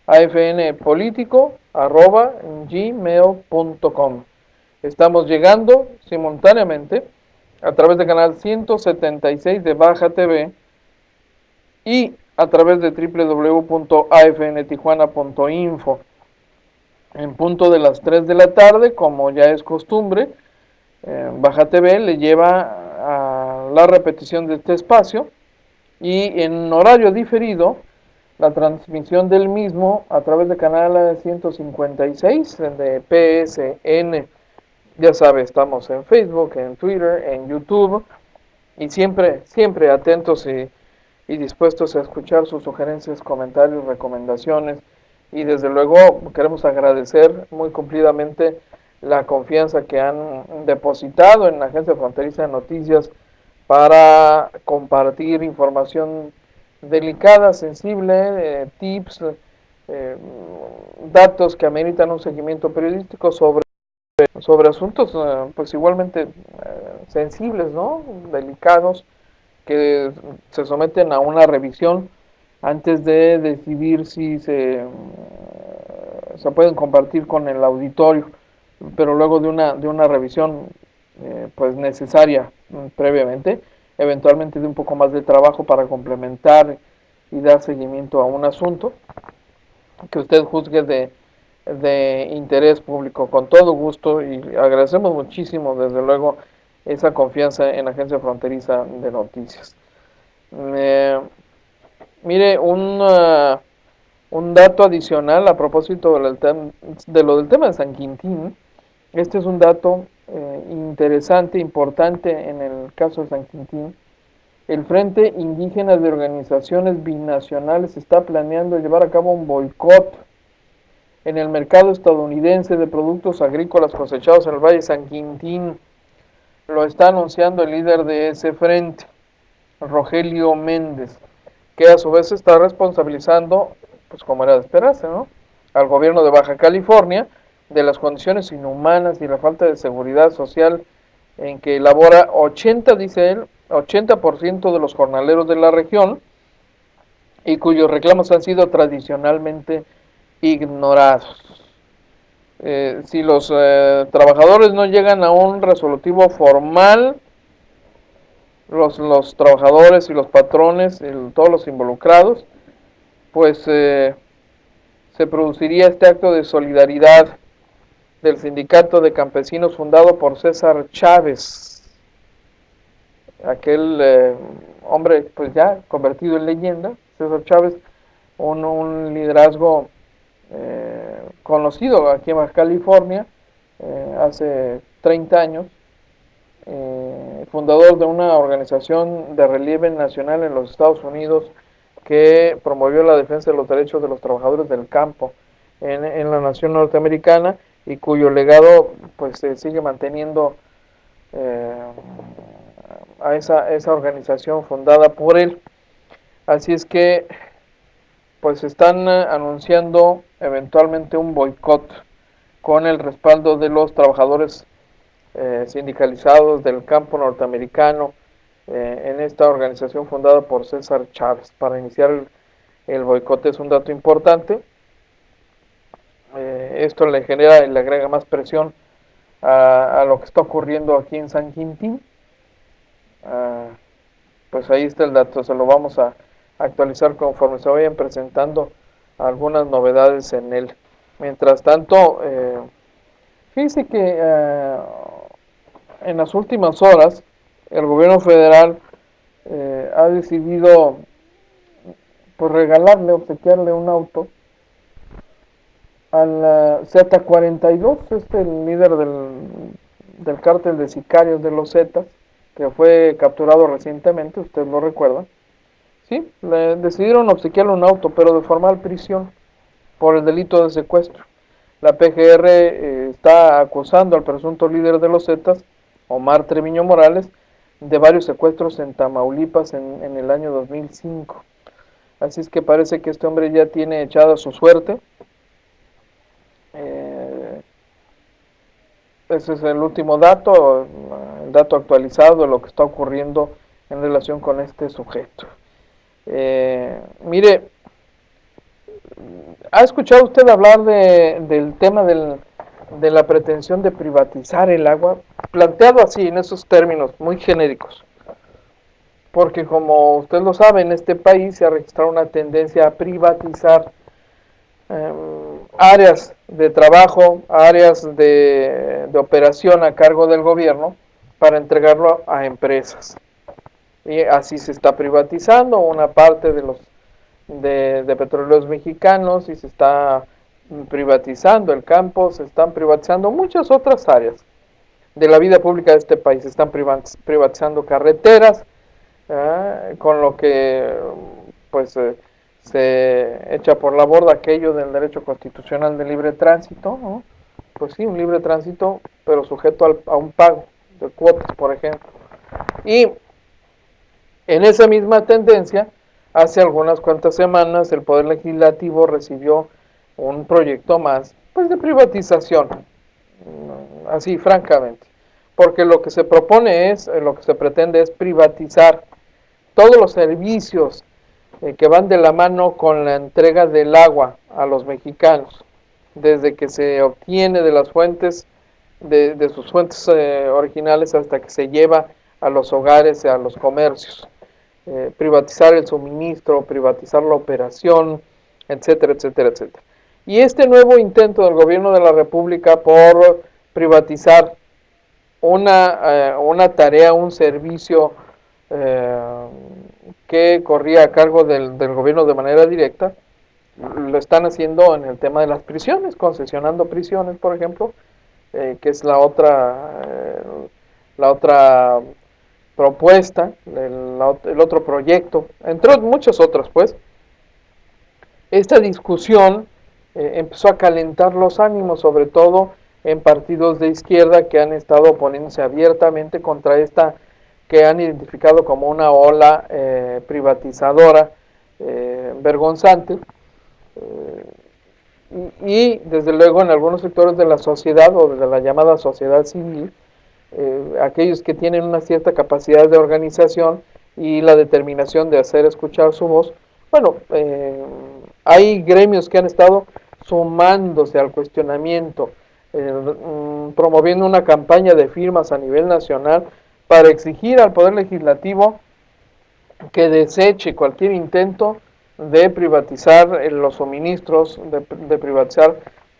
afnpolitico@gmail.com. Estamos llegando simultáneamente a través del canal 176 de Baja TV y a través de www.afntijuana.info. En punto de las 3 de la tarde, como ya es costumbre, Baja TV le lleva a la repetición de este espacio, y en horario diferido la transmisión del mismo a través de canal 156 de PSN. Ya sabe, estamos en Facebook, en Twitter, en YouTube, y siempre, siempre atentos y dispuestos a escuchar sus sugerencias, comentarios, recomendaciones, y desde luego queremos agradecer muy cumplidamente la confianza que han depositado en la Agencia Fronteriza de Noticias para compartir información delicada, sensible, tips, datos que ameritan un seguimiento periodístico sobre asuntos pues igualmente sensibles, ¿no? Delicados, que se someten a una revisión antes de decidir si se pueden compartir con el auditorio, pero luego de una revisión pues necesaria previamente, eventualmente de un poco más de trabajo para complementar y dar seguimiento a un asunto que usted juzgue de interés público, con todo gusto, y agradecemos muchísimo desde luego esa confianza en la Agencia Fronteriza de Noticias. Mire, un dato adicional a propósito de lo del tema de San Quintín. Este es un dato interesante, importante en el caso de San Quintín. El Frente Indígena de Organizaciones Binacionales está planeando llevar a cabo un boicot en el mercado estadounidense de productos agrícolas cosechados en el Valle de San Quintín. Lo está anunciando el líder de ese frente, Rogelio Méndez, que a su vez está responsabilizando, pues como era de esperarse, ¿no?, al gobierno de Baja California de las condiciones inhumanas y la falta de seguridad social en que elabora 80% de los jornaleros de la región, y cuyos reclamos han sido tradicionalmente ignorados. Si los trabajadores no llegan a un resolutivo formal, los trabajadores y los patrones, todos los involucrados, pues se produciría este acto de solidaridad del sindicato de campesinos fundado por César Chávez, aquel hombre pues ya convertido en leyenda. César Chávez, un liderazgo conocido aquí en Baja California hace 30 años, fundador de una organización de relieve nacional en los Estados Unidos que promovió la defensa de los derechos de los trabajadores del campo en la nación norteamericana, y cuyo legado pues se sigue manteniendo a esa organización fundada por él. Así es que pues están anunciando eventualmente un boicot con el respaldo de los trabajadores sindicalizados del campo norteamericano en esta organización fundada por César Chávez. Para iniciar el boicot es un dato importante. Esto le genera y le agrega más presión a lo que está ocurriendo aquí en San Quintín. Pues ahí está el dato, se lo vamos a actualizar conforme se vayan presentando algunas novedades en él. Mientras tanto, fíjese que en las últimas horas el gobierno federal ha decidido pues regalarle, obsequiarle un auto al Z42, el líder del cártel de sicarios de los Zetas, que fue capturado recientemente, usted lo recuerda. Sí, le decidieron obsequiarle un auto, pero de formal prisión por el delito de secuestro. La PGR está acusando al presunto líder de los Zetas, Omar Treviño Morales, de varios secuestros en Tamaulipas en el año 2005. Así es que parece que este hombre ya tiene echada su suerte. Ese es el último dato, el dato actualizado de lo que está ocurriendo en relación con este sujeto. Mire, ¿ha escuchado usted hablar del tema de la pretensión de privatizar el agua? Planteado así, en esos términos muy genéricos. Porque como usted lo sabe, en este país se ha registrado una tendencia a privatizar áreas de trabajo, áreas de operación a cargo del gobierno para entregarlo a empresas. Y así se está privatizando una parte de Petróleos Mexicanos y se está privatizando el campo, se están privatizando muchas otras áreas de la vida pública de este país, se están privatizando carreteras, con lo que pues se echa por la borda aquello del derecho constitucional de libre tránsito, ¿no? Pues sí, un libre tránsito, pero sujeto a un pago de cuotas, por ejemplo. Y en esa misma tendencia, hace algunas cuantas semanas, el Poder Legislativo recibió un proyecto más, pues, de privatización, así francamente, porque lo que se propone es, lo que se pretende es privatizar todos los servicios que van de la mano con la entrega del agua a los mexicanos, desde que se obtiene de las fuentes, de sus fuentes originales hasta que se lleva a los hogares y a los comercios. Privatizar el suministro, privatizar la operación, etcétera, etcétera, etcétera. Y este nuevo intento del gobierno de la República por privatizar una tarea, un servicio que corría a cargo del gobierno de manera directa, lo están haciendo en el tema de las prisiones, concesionando prisiones, por ejemplo, que es la otra propuesta, el otro proyecto, entre muchos otros, pues. Esta discusión empezó a calentar los ánimos, sobre todo en partidos de izquierda que han estado oponiéndose abiertamente contra esta que han identificado como una ola privatizadora vergonzante, y desde luego en algunos sectores de la sociedad o de la llamada sociedad civil, aquellos que tienen una cierta capacidad de organización y la determinación de hacer escuchar su voz, bueno, hay gremios que han estado sumándose al cuestionamiento, promoviendo una campaña de firmas a nivel nacional para exigir al Poder Legislativo que deseche cualquier intento de privatizar los suministros, de privatizar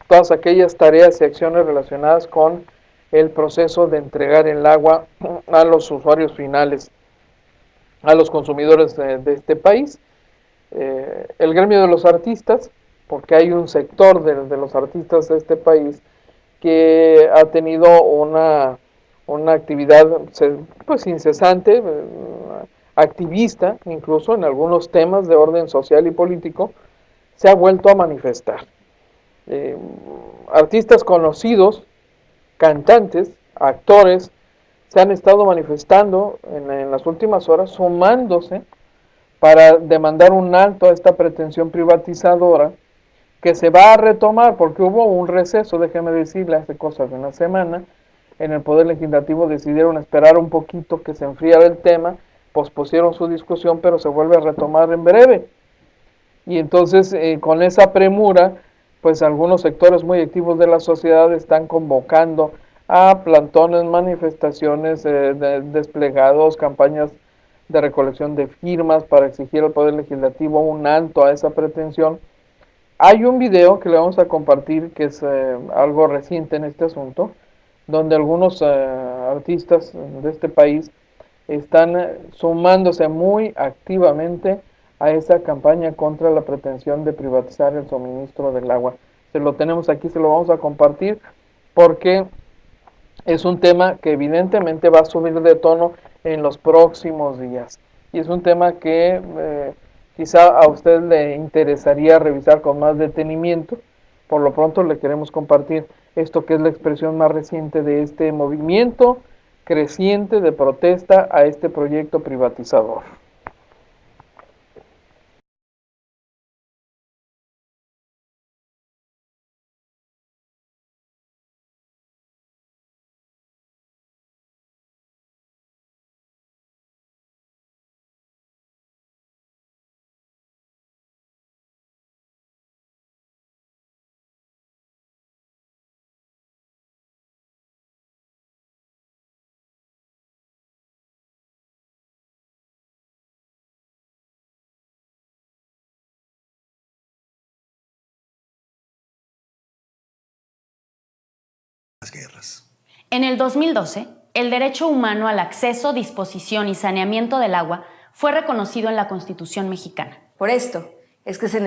todas aquellas tareas y acciones relacionadas con el proceso de entregar el agua a los usuarios finales, a los consumidores de este país. El gremio de los artistas, porque hay un sector de los artistas de este país que ha tenido una actividad pues incesante, activista, incluso en algunos temas de orden social y político, se ha vuelto a manifestar. Artistas conocidos, cantantes, actores, se han estado manifestando en las últimas horas, sumándose para demandar un alto a esta pretensión privatizadora que se va a retomar, porque hubo un receso, déjeme decirle, hace cosa de una semana. En el Poder Legislativo decidieron esperar un poquito que se enfriara el tema, pospusieron su discusión, pero se vuelve a retomar en breve. Y entonces, con esa premura, pues algunos sectores muy activos de la sociedad están convocando a plantones, manifestaciones, desplegados, campañas de recolección de firmas para exigir al Poder Legislativo un alto a esa pretensión. Hay un video que le vamos a compartir que es algo reciente en este asunto, donde algunos artistas de este país están sumándose muy activamente a esa campaña contra la pretensión de privatizar el suministro del agua. Se lo tenemos aquí, se lo vamos a compartir porque es un tema que evidentemente va a subir de tono en los próximos días. Y es un tema que quizá a usted le interesaría revisar con más detenimiento. Por lo pronto le queremos compartir esto que es la expresión más reciente de este movimiento creciente de protesta a este proyecto privatizador. Guerras. En el 2012, el derecho humano al acceso, disposición y saneamiento del agua fue reconocido en la Constitución mexicana. Por esto, es que se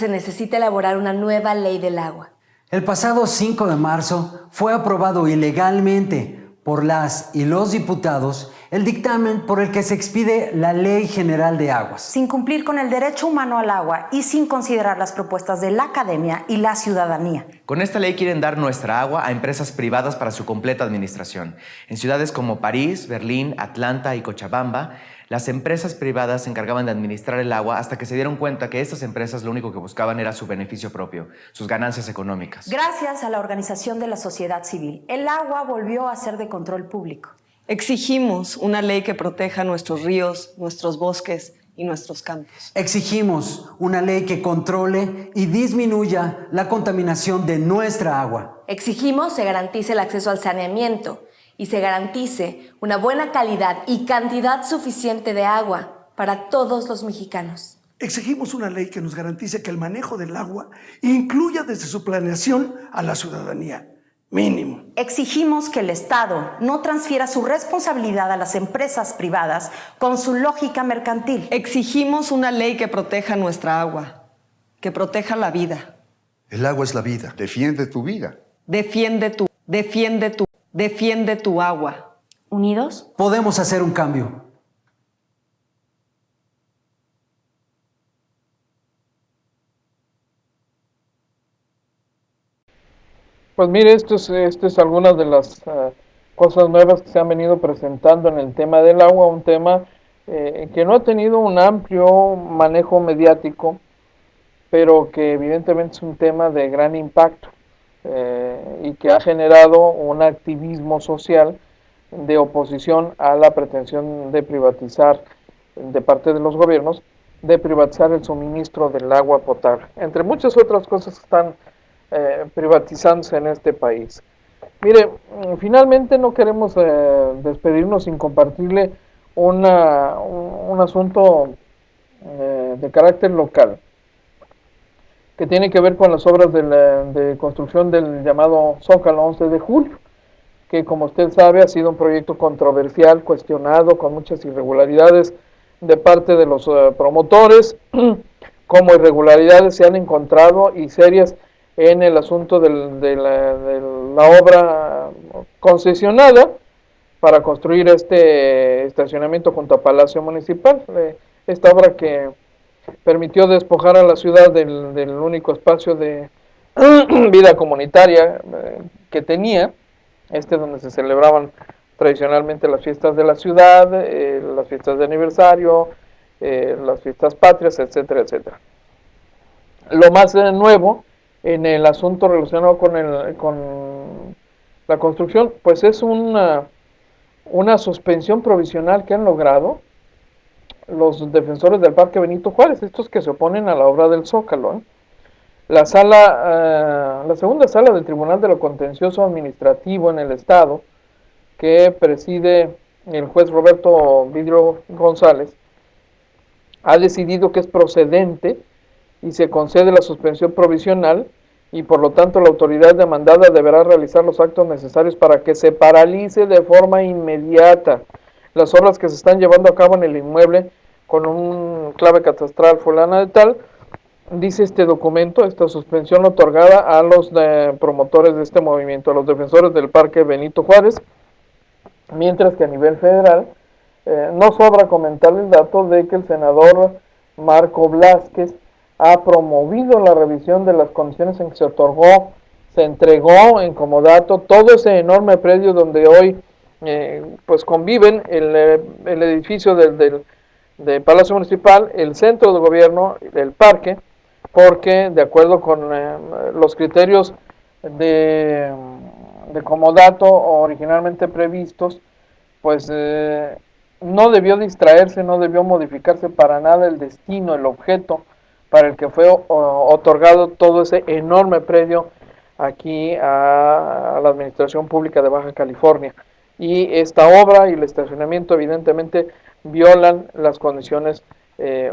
necesita elaborar una nueva ley del agua. El pasado 5 de marzo fue aprobado ilegalmente por las y los diputados el dictamen por el que se expide la Ley General de Aguas. Sin cumplir con el derecho humano al agua y sin considerar las propuestas de la academia y la ciudadanía. Con esta ley quieren dar nuestra agua a empresas privadas para su completa administración. En ciudades como París, Berlín, Atlanta y Cochabamba, las empresas privadas se encargaban de administrar el agua hasta que se dieron cuenta que estas empresas lo único que buscaban era su beneficio propio, sus ganancias económicas. Gracias a la organización de la sociedad civil, el agua volvió a ser de control público. Exigimos una ley que proteja nuestros ríos, nuestros bosques y nuestros campos. Exigimos una ley que controle y disminuya la contaminación de nuestra agua. Exigimos se garantice el acceso al saneamiento y se garantice una buena calidad y cantidad suficiente de agua para todos los mexicanos. Exigimos una ley que nos garantice que el manejo del agua incluya desde su planeación a la ciudadanía. Mínimo. Exigimos que el Estado no transfiera su responsabilidad a las empresas privadas con su lógica mercantil. Exigimos una ley que proteja nuestra agua, que proteja la vida. El agua es la vida. Defiende tu vida. Defiende tu agua. ¿Unidos? Podemos hacer un cambio. Pues mire, esto es algunas de las cosas nuevas que se han venido presentando en el tema del agua, un tema que no ha tenido un amplio manejo mediático, pero que evidentemente es un tema de gran impacto y que ha generado un activismo social de oposición a la pretensión de privatizar, de parte de los gobiernos, de privatizar el suministro del agua potable, entre muchas otras cosas que están privatizándose en este país. Mire, finalmente no queremos despedirnos sin compartirle un asunto de carácter local que tiene que ver con las obras de construcción del llamado Zócalo 11 de julio, que como usted sabe ha sido un proyecto controversial, cuestionado, con muchas irregularidades de parte de los promotores. Como irregularidades se han encontrado y serias en el asunto de la obra concesionada para construir este estacionamiento junto a Palacio Municipal. Esta obra que permitió despojar a la ciudad del único espacio de vida comunitaria que tenía, donde se celebraban tradicionalmente las fiestas de la ciudad, las fiestas de aniversario, las fiestas patrias, etcétera, etcétera. Lo más nuevo en el asunto relacionado con la construcción, pues es una suspensión provisional que han logrado los defensores del Parque Benito Juárez, estos que se oponen a la obra del Zócalo. La segunda sala del Tribunal de lo Contencioso Administrativo en el Estado, que preside el juez Roberto Vidrio González, ha decidido que es procedente y se concede la suspensión provisional, y por lo tanto la autoridad demandada deberá realizar los actos necesarios para que se paralice de forma inmediata las obras que se están llevando a cabo en el inmueble con un clave catastral fulana de tal. Dice este documento, esta suspensión otorgada a los promotores de este movimiento, a los defensores del Parque Benito Juárez, mientras que a nivel federal no sobra comentar el dato de que el senador Marco Blázquez ha promovido la revisión de las condiciones en que se entregó en comodato todo ese enorme predio donde hoy pues conviven el edificio del Palacio Municipal, el centro de gobierno, el parque, porque de acuerdo con los criterios de comodato originalmente previstos, pues no debió distraerse, no debió modificarse para nada el destino, el objeto para el que fue otorgado todo ese enorme predio aquí a la Administración Pública de Baja California. Y esta obra y el estacionamiento evidentemente violan las condiciones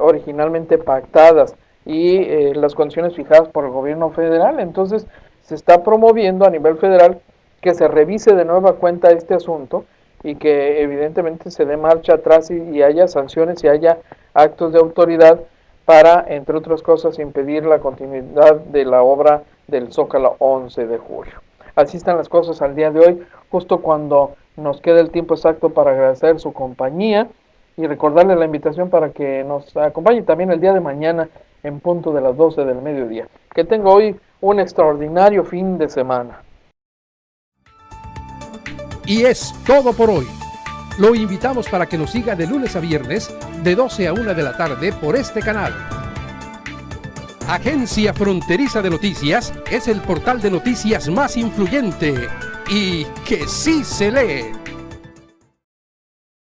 originalmente pactadas y las condiciones fijadas por el gobierno federal. Entonces se está promoviendo a nivel federal que se revise de nueva cuenta este asunto y que evidentemente se dé marcha atrás y haya sanciones y haya actos de autoridad para, entre otras cosas, impedir la continuidad de la obra del Zócalo 11 de julio. Así están las cosas al día de hoy, justo cuando nos queda el tiempo exacto para agradecer su compañía y recordarle la invitación para que nos acompañe también el día de mañana en punto de las 12 del mediodía. Que tenga hoy un extraordinario fin de semana. Y es todo por hoy. Lo invitamos para que nos siga de lunes a viernes de 12 a 1 de la tarde por este canal. Agencia Fronteriza de Noticias es el portal de noticias más influyente y que sí se lee.